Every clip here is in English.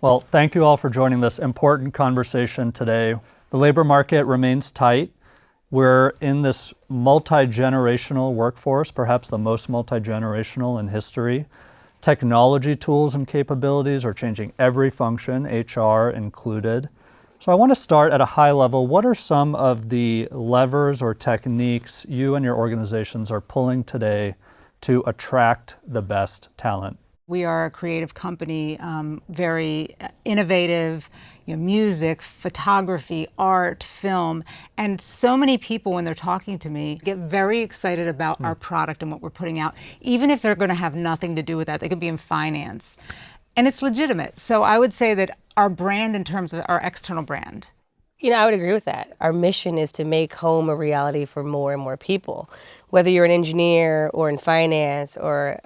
Well, thank you all for joining this important conversation today. The labor market remains tight. We're in this multi-generational workforce, perhaps the most multi-generational in history. Technology tools and capabilities are changing every function, HR included. So I want to start at a high level. What are some of the levers or techniques you and your organizations are pulling today to attract the best talent? We are a creative company, very innovative, music, photography, art, film, and so many people when they're talking to me get very excited about our product and what we're putting out, even if they're going to have nothing to do with that. They could be in finance. And it's legitimate. So I would say that our brand, in terms of our external brand. I would agree with that. Our mission is to make home a reality for more and more people. Whether you're an engineer or in finance or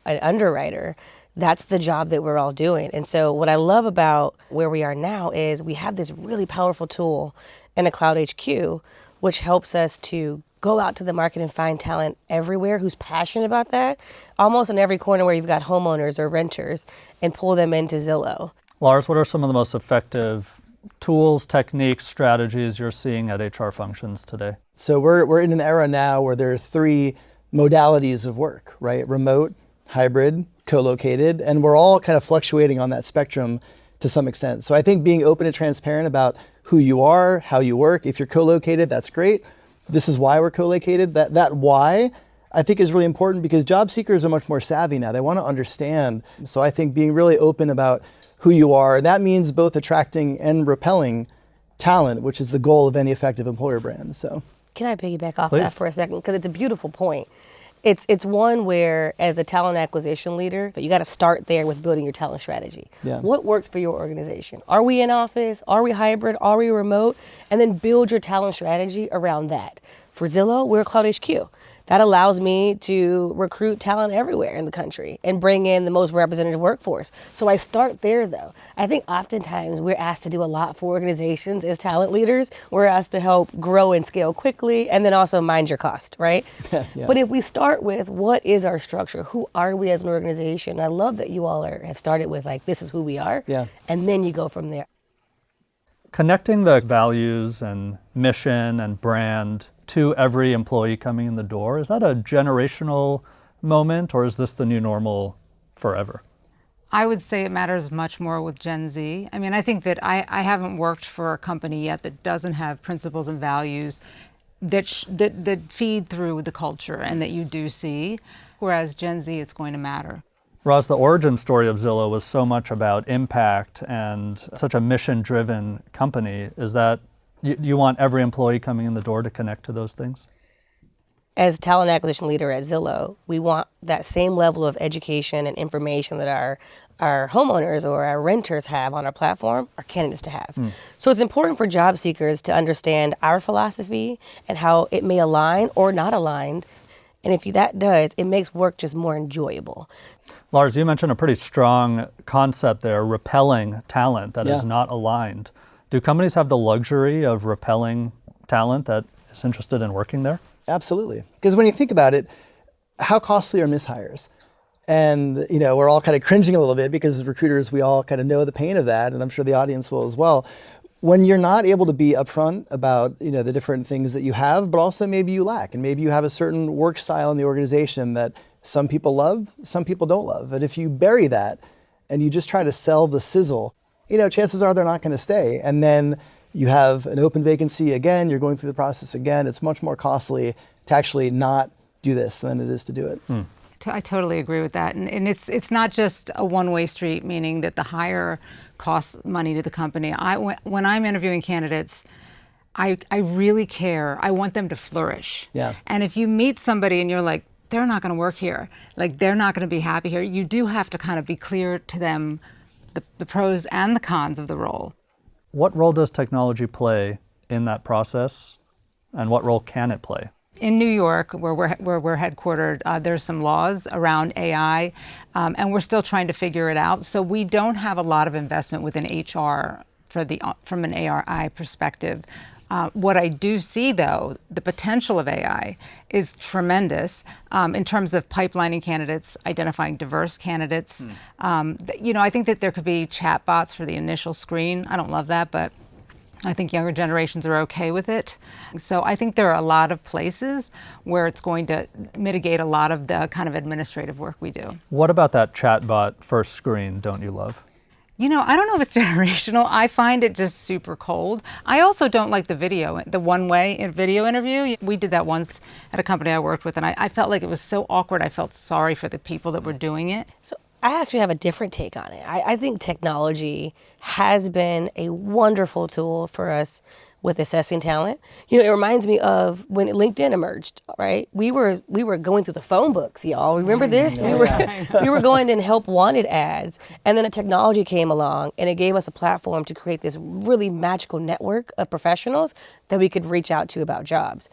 an underwriter, that's the job that we're all doing. And so what I love about where we are now is we have this really powerful tool in a Cloud HQ, which helps us to go out to the market and find talent everywhere who's passionate about that, almost in every corner where you've got homeowners or renters, and pull them into Zillow. Lars, what are some of the most effective tools, techniques, strategies you're seeing at HR functions today? So we're in an era now where there are three modalities of work, right? Remote, hybrid, co-located, and we're all kind of fluctuating on that spectrum to some extent. So I think being open and transparent about who you are, how you work. If you're co-located, that's great. This is why we're co-located. That why I think is really important because job seekers are much more savvy now. They want to understand. So I think being really open about who you are, that means both attracting and repelling talent, which is the goal of any effective employer brand. So can I piggyback off Please. that for a second? Because it's a beautiful point. It's one where, as a talent acquisition leader, you got to start there with building your talent strategy. Yeah. What works for your organization? Are we in office? Are we hybrid? Are we remote? And then build your talent strategy around that. For Zillow, we're Cloud HQ. That allows me to recruit talent everywhere in the country and bring in the most representative workforce. So I start there, though. I think oftentimes we're asked to do a lot for organizations as talent leaders. We're asked to help grow and scale quickly and then also mind your cost, right? Yeah. But if we start with what is our structure? Who are we as an organization? I love that you all have started with this is who we are. Yeah. And then you go from there. Connecting the values and mission and brand to every employee coming in the door, is that a generational moment or is this the new normal forever? I would say it matters much more with Gen Z. I mean, I think that I haven't worked for a company yet that doesn't have principles and values that feed through the culture and that you do see, whereas Gen Z, it's going to matter. Roz, the origin story of Zillow was so much about impact and such a mission-driven company. Is that you want every employee coming in the door to connect to those things? As talent acquisition leader at Zillow, we want that same level of education and information that our homeowners or our renters have on our platform, our candidates to have. So it's important for job seekers to understand our philosophy and how it may align or not aligned. And if that does, it makes work just more enjoyable. Lars, you mentioned a pretty strong concept there, repelling talent that is not aligned. Do companies have the luxury of repelling talent that is interested in working there? absolutely. Because when you think about it, how costly are mishires? And we're all kind of cringing a little bit because as recruiters, we all kind of know the pain of that, and I'm sure the audience will as well. When you're not able to be upfront about the different things that you have, but also maybe you lack, and maybe you have a certain work style in the organization that some people love, some people don't love. And if you bury that and you just try to sell the sizzle, chances are they're not going to stay. And then you have an open vacancy again, you're going through the process again. It's much more costly to actually not do this than it is to do it. I totally agree with that. And it's not just a one-way street, meaning that the hire costs money to the company. When I'm interviewing candidates, I really care. I want them to flourish. Yeah. And if you meet somebody and you're like, they're not going to work here, like they're not going to be happy here, you do have to kind of be clear to them the pros and the cons of the role. What role does technology play in that process, and what role can it play? In New York, where we're headquartered, there's some laws around AI, and we're still trying to figure it out. So we don't have a lot of investment within HR from an AI perspective. What I do see, though, the potential of AI is tremendous in terms of pipelining candidates, identifying diverse candidates. I think that there could be chatbots for the initial screen. I don't love that, but I think younger generations are okay with it. So I think there are a lot of places where it's going to mitigate a lot of the kind of administrative work we do. What about that chatbot first screen don't you love? I don't know if it's generational. I find it just super cold. I also don't like the one-way video interview. We did that once at a company I worked with, and I felt like it was so awkward. I felt sorry for the people that were doing it. So I actually have a different take on it. I think technology has been a wonderful tool for us with assessing talent. It reminds me of when LinkedIn emerged, right? We were going through the phone books, y'all. Remember this? We were going in help wanted ads, and then a technology came along and it gave us a platform to create this really magical network of professionals that we could reach out to about jobs.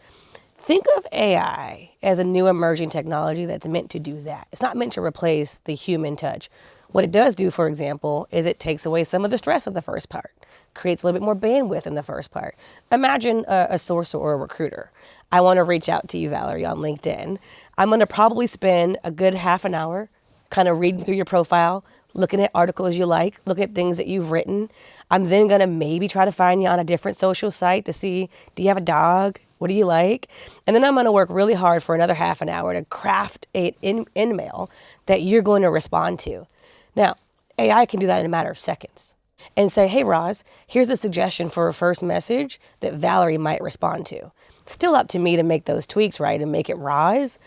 Think of AI as a new emerging technology that's meant to do that. It's not meant to replace the human touch. What it does do, for example, is it takes away some of the stress of the first part, creates a little bit more bandwidth in the first part. Imagine a sourcer or a recruiter. I want to reach out to you, Valerie, on LinkedIn. I'm going to probably spend a good half an hour kind of reading through your profile, looking at articles you like, looking at things that you've written. I'm then going to maybe try to find you on a different social site to see, do you have a dog? What do you like? And then I'm going to work really hard for another half an hour to craft an email that you're going to respond to. Now, AI can do that in a matter of seconds and say, hey, Roz, here's a suggestion for a first message that Valerie might respond to. It's still up to me to make those tweaks, right, and make it Roz.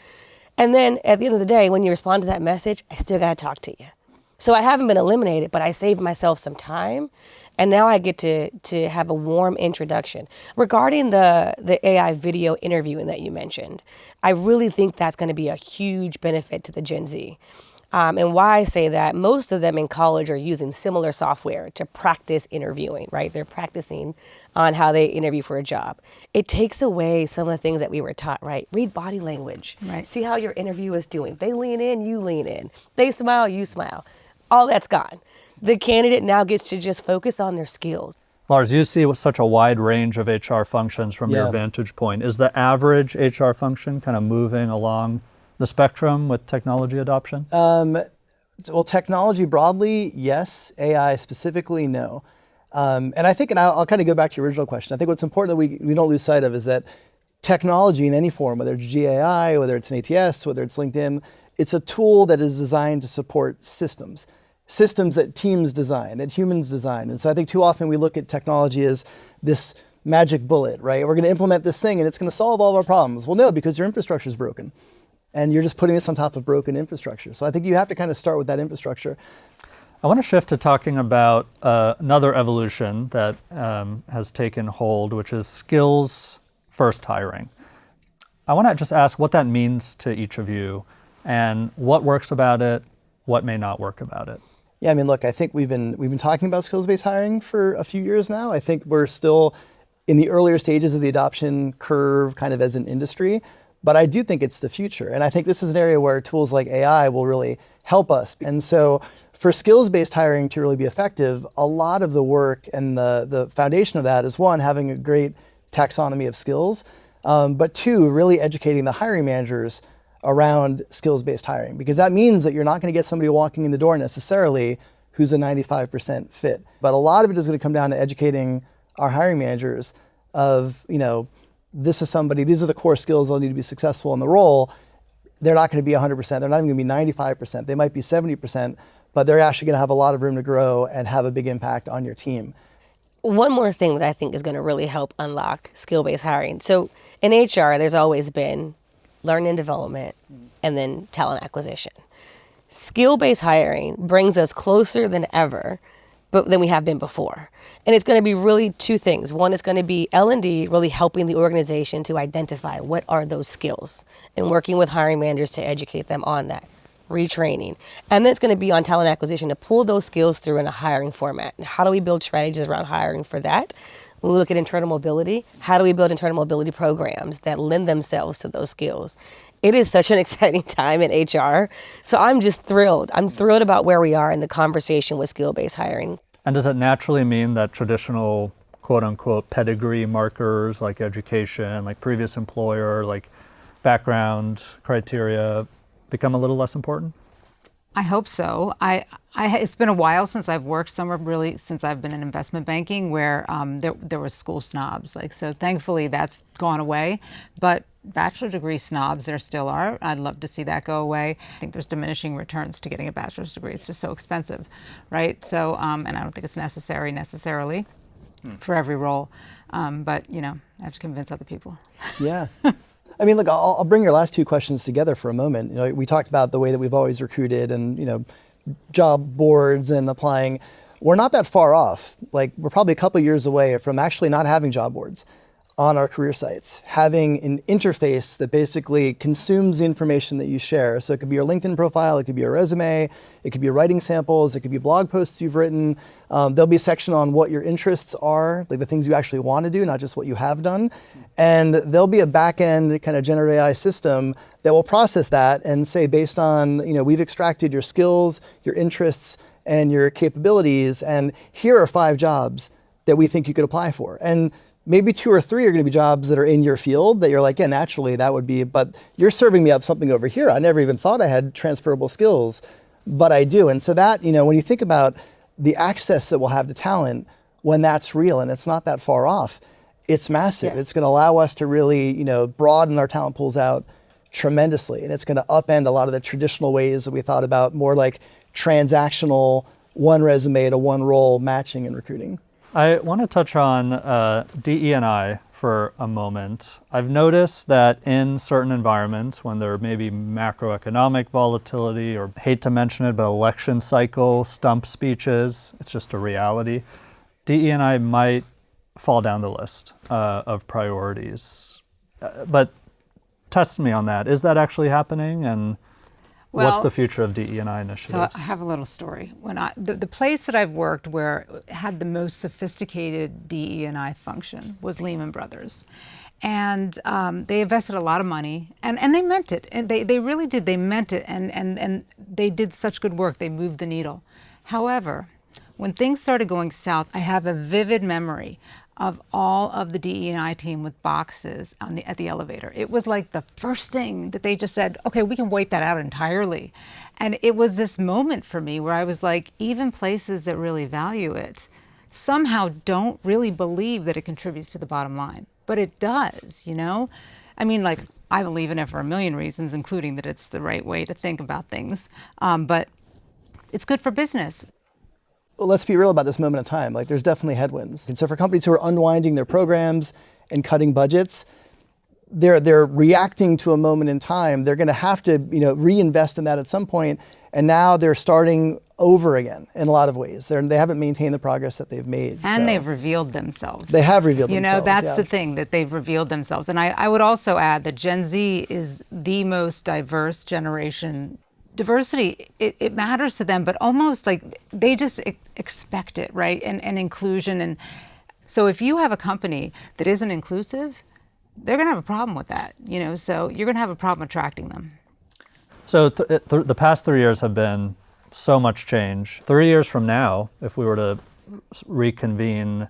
And then at the end of the day, when you respond to that message, I still got to talk to you. So I haven't been eliminated, but I saved myself some time. And now I get to have a warm introduction. Regarding the AI video interviewing that you mentioned, I really think that's going to be a huge benefit to the Gen Z. And why I say that, most of them in college are using similar software to practice interviewing, right? They're practicing on how they interview for a job. It takes away some of the things that we were taught, right? Read body language. Right. See how your interview is doing. They lean in, you lean in. They smile, you smile. All that's gone. The candidate now gets to just focus on their skills. Lars, you see such a wide range of HR functions from your vantage point. Is the average HR function kind of moving along the spectrum with technology adoption? Well, technology broadly, yes. AI specifically, no. And I think, and I'll kind of go back to your original question, I think what's important that we don't lose sight of is that technology in any form, whether it's GAI, whether it's an ATS, whether it's LinkedIn, it's a tool that is designed to support systems that teams design, that humans design. And so I think too often we look at technology as this magic bullet, right? We're going to implement this thing and it's going to solve all of our problems. Well, no, because your infrastructure is broken. And you're just putting this on top of broken infrastructure. So I think you have to kind of start with that infrastructure. I want to shift to talking about another evolution that has taken hold, which is skills first hiring. I want to just ask what that means to each of you and what works about it, what may not work about it. Yeah, I mean, look, I think we've been talking about skills-based hiring for a few years now. I think we're still in the earlier stages of the adoption curve kind of as an industry, but I do think it's the future. And I think this is an area where tools like AI will really help us. And so for skills-based hiring to really be effective, a lot of the work and the foundation of that is one, having a great taxonomy of skills, but two, really educating the hiring managers around skills-based hiring, because that means that you're not going to get somebody walking in the door necessarily who's a 95% fit. But a lot of it is going to come down to educating our hiring managers of, this is somebody, these are the core skills they'll need to be successful in the role. They're not going to be 100%, they're not even going to be 95%, they might be 70%, but they're actually going to have a lot of room to grow and have a big impact on your team. One more thing that I think is going to really help unlock skill-based hiring. So in HR, there's always been learning and development, and then talent acquisition. Skill-based hiring brings us closer than ever, but than we have been before. And it's going to be really two things. One, it's going to be L&D really helping the organization to identify what are those skills and working with hiring managers to educate them on that, retraining. And then it's going to be on talent acquisition to pull those skills through in a hiring format. And how do we build strategies around hiring for that? When we look at internal mobility, how do we build internal mobility programs that lend themselves to those skills? It is such an exciting time in HR. So I'm just thrilled. I'm thrilled about where we are in the conversation with skill-based hiring. And does it naturally mean that traditional quote unquote pedigree markers like education, like previous employer, like background criteria become a little less important? I hope so. It's been a while since I've worked somewhere, really, since I've been in investment banking, where there were school snobs. Like, so thankfully that's gone away. But bachelor degree snobs, there still are. I'd love to see that go away. I think there's diminishing returns to getting a bachelor's degree. It's just so expensive, right? So, and I don't think it's necessarily for every role. But, you know, I have to convince other people. Yeah. I mean, look, I'll bring your last two questions together for a moment. You know, we talked about the way that we've always recruited and, you know, job boards and applying. We're not that far off. Like, we're probably a couple years away from actually not having job boards on our career sites, having an interface that basically consumes the information that you share. So it could be your LinkedIn profile, it could be your resume, it could be your writing samples, it could be blog posts you've written. There'll be a section on what your interests are, like the things you actually want to do, not just what you have done. And there'll be a back-end kind of generative AI system that will process that and say, based on, you know, we've extracted your skills, your interests, and your capabilities, and here are 5 jobs that we think you could apply for. And maybe 2 or 3 are going to be jobs that are in your field that you're like, yeah, naturally that would be, but you're serving me up something over here. I never even thought I had transferable skills, but I do. And so that, you know, when you think about the access that we'll have to talent when that's real and it's not that far off, it's massive. Yeah. It's going to allow us to really, you know, broaden our talent pools out tremendously. And it's going to upend a lot of the traditional ways that we thought about, more like transactional, one resume to one role matching and recruiting. I want to touch on DE&I for a moment. I've noticed that in certain environments, when there may be macroeconomic volatility, or hate to mention it, but election cycle, stump speeches, it's just a reality, DE&I might fall down the list of priorities. But test me on that. Is that actually happening? And what's the future of DE&I initiatives? So I have a little story. When the place that I've worked where it had the most sophisticated DE&I function was Lehman Brothers. And they invested a lot of money, and they meant it. And they really did. They meant it, and they did such good work. They moved the needle. However, when things started going south, I have a vivid memory of all of the DE&I team with boxes at the elevator. It was like the first thing that they just said, okay, we can wipe that out entirely. And it was this moment for me where I was like, even places that really value it somehow don't really believe that it contributes to the bottom line. But it does, you know? I mean, like, I believe in it for a million reasons, including that it's the right way to think about things. But it's good for business. Well, let's be real about this moment in time. Like, there's definitely headwinds. And so for companies who are unwinding their programs and cutting budgets, they're reacting to a moment in time. They're going to have to, you know, reinvest in that at some point. And now they're starting over again in a lot of ways. They haven't maintained the progress that they've made. And they've revealed themselves. They have revealed themselves. You know, that's the thing, that they've revealed themselves. And I would also add that Gen Z is the most diverse generation. Diversity, it matters to them, but almost like they just expect it, right? And inclusion. And so if you have a company that isn't inclusive, they're going to have a problem with that, you know, so you're going to have a problem attracting them. So the past 3 years have been so much change. 3 years from now, if we were to reconvene,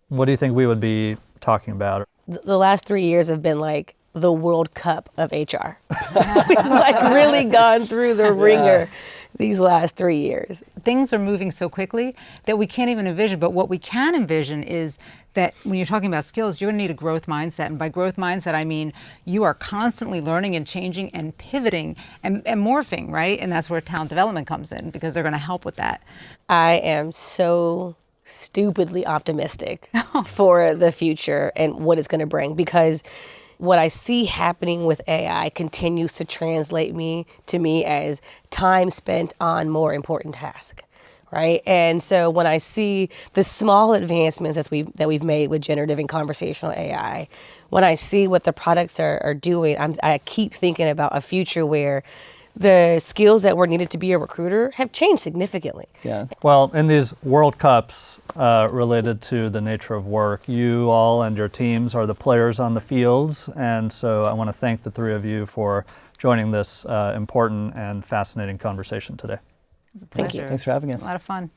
what do you think we would be talking about? The last 3 years have been like the World Cup of HR. We've like really gone through the ringer these last 3 years. Things are moving so quickly that we can't even envision, but what we can envision is that when you're talking about skills, you're gonna need a growth mindset. And by growth mindset, I mean you are constantly learning and changing and pivoting and morphing, right? And that's where talent development comes in, because they're gonna help with that. I am so stupidly optimistic for the future and what it's gonna bring, because what I see happening with AI continues to translate to me as time spent on more important tasks, right? And so when I see the small advancements that we've made with generative and conversational AI, when I see what the products are doing, I keep thinking about a future where the skills that were needed to be a recruiter have changed significantly. Yeah. Well, in these World Cups related to the nature of work, you all and your teams are the players on the fields. And so I want to thank the three of you for joining this important and fascinating conversation today. It was a pleasure. Thank you. Thanks for having us. A lot of fun.